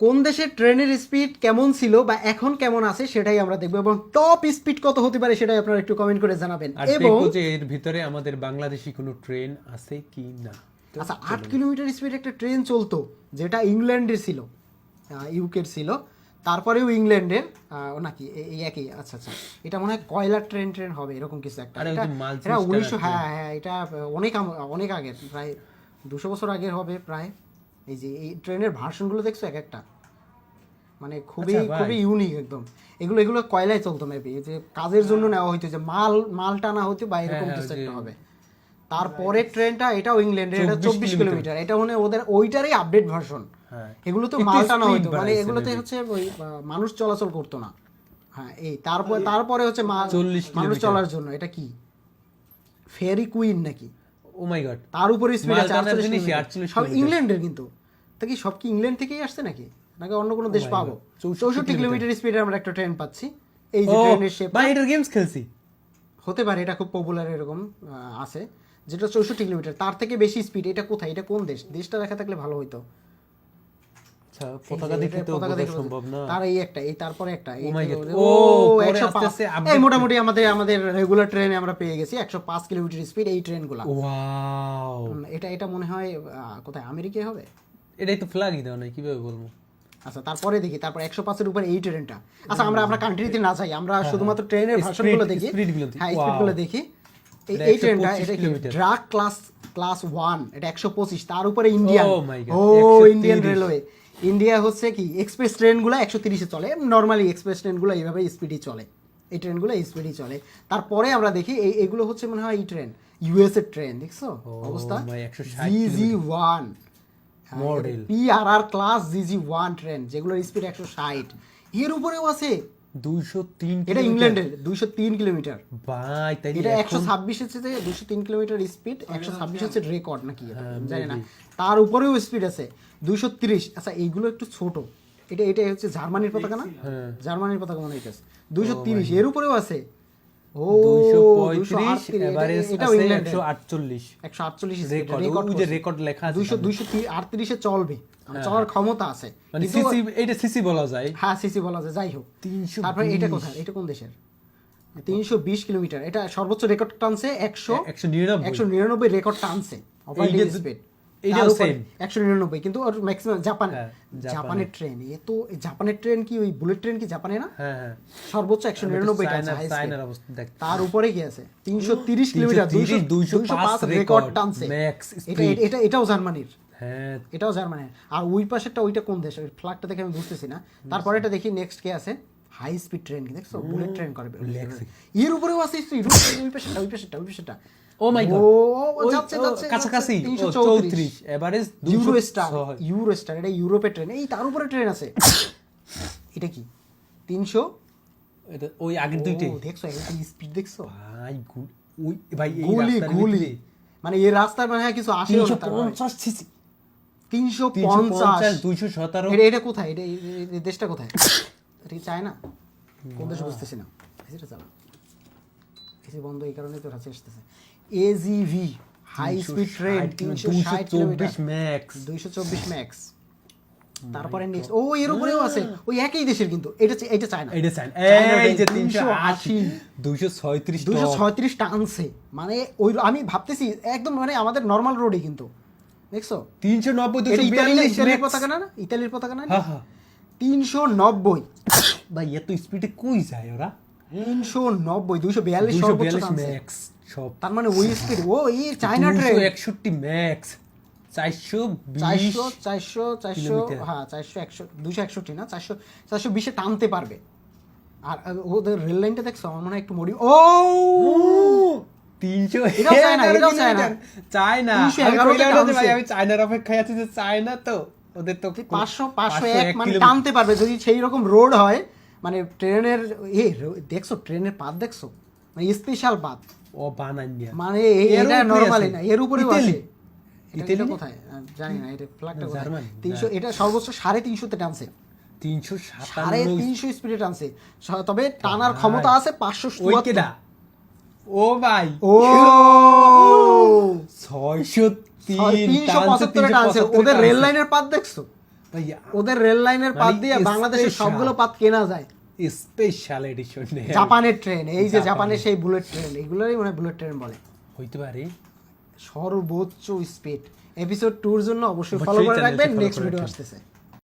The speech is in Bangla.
কোন দেশের ট্রেনের স্পিড কেমন ছিল বা এখন কেমন আছে সেটাই আমরা দেখবো, এবং টপ স্পিড কত হতে পারে সেটাই আপনারা একটু কমেন্ট করে জানাবেন। আর এবং দেখো যে এর ভিতরে আমাদের বাংলাদেশি কোনো ট্রেন আছে কি না। আচ্ছা 8 কিলোমিটার স্পিড একটা ট্রেন চলতো যেটা ইংল্যান্ডের ছিল, ইউকের ছিল, তারপরেও ইংল্যান্ডের নাকি এই একই। আচ্ছা আচ্ছা, এটা মনে হয় কয়লার ট্রেন ট্রেন হবে এরকম কিছু একটা। আরে ওই এটা যে মাল এটা সিস্টেম 1900, আছে। হ্যাঁ হ্যাঁ, এটা অনেক আগের, প্রায় 200 বছর আগের হবে প্রায়। এই যে এই ট্রেনের ভার্সনগুলো দেখছো এক একটা, মানে খুবই আচ্ছা ভাই। খুবই ইউনিক একদম। এগুলো এগুলো কয়লায় চলতো মেবি, যে কাজের জন্য নেওয়া হইতো, যে মাল টানা হতো বা এরকম হ্যাঁ, কিছু ওই যে- একটা হবে। তারপরে ট্রেনটা এটাও ইংল্যান্ডের, এটা 24 24 কিলোমিটার, এটা মানে ওদের ওইটারই আপডেট ভার্সন। হ্যাঁ। এগুলো তো একটু মাল টানা speed হইতো, মানে বাড়াইছে এগুলোতে maybe। হচ্ছে ওই মানুষ চলাচল করতো না। হ্যাঁ, এই তারপরে হচ্ছে 40 মানুষ কিলোমিটার। চলার জন্য এটা কি ফেরি কুইন নাকি, ও মাই গড। তার উপরে স্পিড মাল আছে টানার 48 জিনিসই কিলোমিটার। 48 সব কিলোমিটার। ইংল্যান্ডের, কিন্তু তা কি সব কি ইংল্যান্ড থেকেই আসছে নাকি নাকি অন্য কোনো দেশ my পাবো? God, 64 64 কিলোমিটার স্পিডে আমরা একটা ট্রেন পাচ্ছি। এই যে ও ট্রেনের শেপ ভাই এটার গেমস খেলছি। হতে পারে, এটা খুব পপুলার এরকম আছে, যেটা 64 কিলোমিটার, তার থেকে বেশি স্পিড। এটা কোথায়, এটা কোন দেশ, দেশটা দেখা থাকলে ভালো হইতো। আচ্ছা পতাকা দেখে তো বোঝা সম্ভব না। তার এই একটা, এই তারপরে একটা, এই Oh my God, ও পরে 105 আস্তে আস্তে এই update মোটামুটি আমাদের রেগুলার ট্রেনে আমরা পেয়ে গেছি 105 কিলোমিটার স্পিড এই ট্রেনগুলো। ওয়াও, এটা মনে হয় কোথায়, আমেরিকায় হবে। এটাই তো ফ্ল্যাগই দাও নাই, কিভাবে বলবো। আচ্ছা তারপরে দেখি, তারপর 105 এর উপর এই ট্রেনটা। আচ্ছা আমরা কান্ট্রিতে না যাই, আমরা শুধুমাত্র ট্রেনের ভার্সনগুলো দেখি। স্পিডগুলো হ্যাঁ, wow। স্পিডগুলো দেখি। এটা এই ট্রেনটা, 125 এটা কি কিলোমিটার। ড্রাগ ক্লাস 1, এটা 125, তার উপরে ইন্ডিয়ান। Oh my God, ও 130 ইন্ডিয়ান রেলওয়ে। ইন্ডিয়া হচ্ছে কি এক্সপ্রেস ট্রেনগুলো 130 এ চলে, নরমালি এক্সপ্রেস ট্রেনগুলো এইভাবে স্পিডই চলে, এই ট্রেনগুলো স্পিডই চলে। তারপরে আমরা দেখি এগুলো হচ্ছে মনে হয় এই ট্রেন ইউএস এর ট্রেন, দেখছো অবস্থা। my 160 জিজি1 মডেল। পিআরআর ক্লাস জিজি1 ট্রেন, যেগুলোর স্পিড 160, এর উপরেও আছে। 203 এটা ইংল্যান্ডের 203 কিলোমিটার। ভাই তাই এটা 126 হচ্ছে, 203 কিলোমিটার স্পিড, 126 হচ্ছে রেকর্ড নাকি জানি না। তার উপরেও স্পিড আছে 230। আচ্ছা এইগুলো একটু ছোট, এটা হচ্ছে জার্মানির পতাকা না, জার্মানির পতাকা মনে হইতেছে। 230 এর উপরেও আছে। ও 235 এভারেজ এটাও আছে ইংল্যান্ডের 148 148 রেকর্ড, ওই যে রেকর্ড লেখা আছে 238 এ চলবে, চলার ক্ষমতা আছে। মানে কিন্তু সিসি, এটা সিসি বলা যায়। হ্যাঁ সিসি বলা যায়, যাই হোক। 320 তারপরে এটা কোথায়, এটা কোন দেশের? 320 কিলোমিটার, এটা সর্বোচ্চ রেকর্ড টানছে 199 199 রেকর্ড টানছে অপারেটিং এই যে স্পিড। এইটাও same। 199, কিন্তু ওর ম্যাক্সিমাম জাপান, হ্যাঁ, জাপানের ট্রেন। জাপানের ট্রেন কি ওই বুলেট ট্রেন কি জাপানে না? হ্যাঁ সর্বোচ্চ 199 টানছে হাই স্পিড। চায়নার অবস্থা দেখ। তার উপরে কি আছে 330 কিলোমিটার, 205 রেকর্ড টানছে। ম্যাক্স এটাও জার্মানির, হ্যাঁ এটাও জার্মানির। আর ওই পাশেরটা ওইটা কোন দেশ, ওই ফ্ল্যাগটা দেখে আমি বুঝতেছি না। তারপরে এটা দেখি নেক্সট কে আছে, হাই স্পিড ট্রেন কি দেখছো, বুলেট ট্রেন করে এর উপরেও আছে স্পিড। ওই পাশেরটা ও মাই গড, ও যাচ্ছে কাছাকাছি 334 এভারেজ ইউরোস্টার, এটা ইউরোপের ট্রেন। এই তার উপরে ট্রেন আছে, এটা কি 300। এটা ওই আগের দুইটাই দেখছো স্পিড দেখছো ভাই, ওই ভাই এই গুলি রাস্তার গুলি, ভিতরে মানে এই রাস্তার মানে কিছু আসে 350 সিসি 350 217 এটা কোথায়, এটা এই দেশটা কোথায়? এটা কি চায়না? কোন দেশ বুঝতেছি না। এটা চালা এসি বন্ধ, এই কারণে তো রাশি আসতেছে। AGV high speed train 360 kilometre max 224 max. তারপরে নেক্সট ও এর উপরেও আছে, ওই একই দেশের, কিন্তু এটা চায়না। এটা চাই এই যে 380 236 236 টানছে, মানে ওই আমি ভাবতেছি একদম মানে আমাদের নরমাল রোডই, কিন্তু দেখছো 390 এটা ইতালির 242 পতাকা না, ইতালির পতাকা না? হ্যাঁ হ্যাঁ 390 ভাই এত স্পিডে কই যায় ওরা? 390 242 সর্বোচ্চ 242 টানছে। ম্যাক্স সব তার মানে ওই স্পিড, ও এই চায়না ট্রেন 261 ম্যাক্স 420 400 হ্যাঁ 400 261 না 420 টানতে পারবে। আর ওদের রেল লাইনটা দেখছো, আমার মনে হয় একটু মরি। ও 300 এটাও চায়না, এটাও চায়না। চায়না 311 আমি টানছে। আমি চায়নার অপেক্ষায় আছি যে চায়না তো ওদের তো 501 মানে টানতে পারবে যদি সেই রকম রোড হয়। মানে ট্রেনের দেখছো, ট্রেনের পাত দেখছো, মানে স্পেশাল পাত, ও বানান দিয়া মানে এটা নরমালি না, এর উপরেও আছে। ইতালি এটা কোথায় জানি না, এটা ফ্ল্যাগটা কোথায়? জার্মানি 300, এটা সর্বোচ্চ 350 তে টানছে, 357 350 স্পিডে টানছে। তবে টানার ক্ষমতা আছে 574। ওই কেডা? ও ভাই ও 603 375 টানছে। ওদের রেল লাইনের পাত দেখছো, ভাইয়া ওদের রেল লাইনের পাত মানে দিয়ে বাংলাদেশের special। সবগুলো পাত কেনা যায়। স্পেশাল এডিশন জাপানের ট্রেন, এই যে জাপানের সেই বুলেট ট্রেন, এগুলোরই মনে হয় বুলেট ট্রেন বলে। হইতে পারে। সর্বোচ্চ স্পিড। এপিসোড 2 এর জন্য অবশ্যই ফলো অবশ্যই করে channelটি রাখবেন, follow নেক্সট করে ভিডিও রাখবেন। আসতেছে।